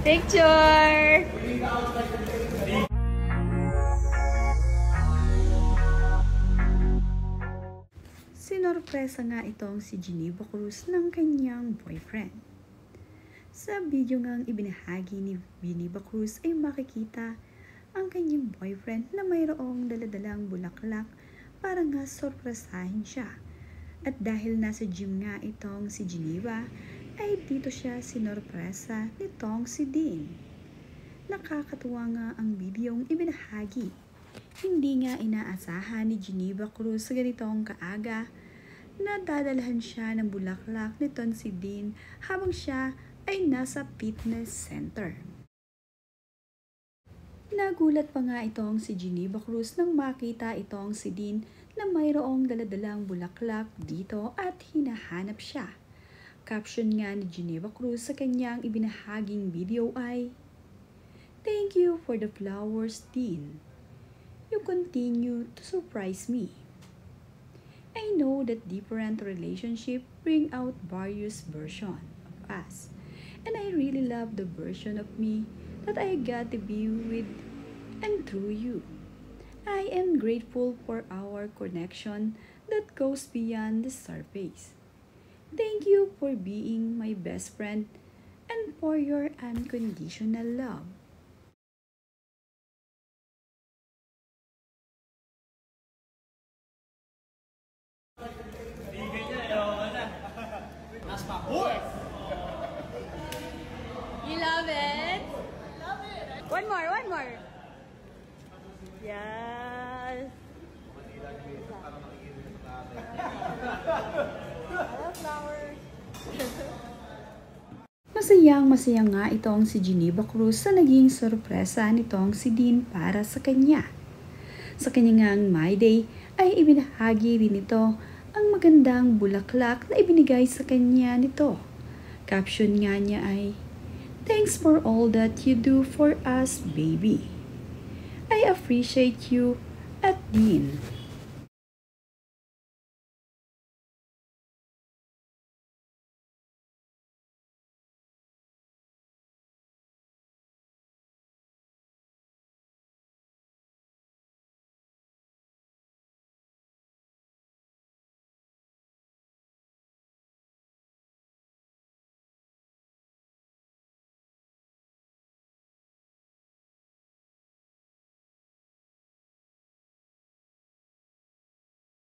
Picture! Sinorpresa nga itong si Geneva Cruz ng kanyang boyfriend. Sa video ngang ibinahagi ni Geneva Cruz ay makikita ang kanyang boyfriend na mayroong daladalang bulaklak para nga sorpresahin siya. At dahil nasa gym nga itong si Geneva, ay dito siya sinorpresa nitong si Dean. Nakakatuwa nga ang videong ibinahagi. Hindi nga inaasahan ni Geneva Cruz sa ganitong kaaga na dadalhan siya ng bulaklak nitong si Dean habang siya ay nasa fitness center. Nagulat pa nga itong si Geneva Cruz nang makita itong si Dean na mayroong daladalang bulaklak dito at hinahanap siya. Caption nga ni Geneva Cruz sa kanyang ibinahaging video ay, "Thank you for the flowers, Dean. You continue to surprise me. I know that different relationships bring out various versions of us, and I really love the version of me that I got to be with and through you. I am grateful for our connection that goes beyond the surface. Thank you for being my best friend and for your unconditional love." You love it? Love it. One more. Yes. Flowers. Masaya nga itong si Geneva Cruz sa naging sorpresa nitong si Dean para sa kanya. Sa kanyang My Day ay ibinahagi rin ito ang magandang bulaklak na ibinigay sa kanya nito. Caption nga niya ay, "Thanks for all that you do for us, baby. I appreciate you at Dean."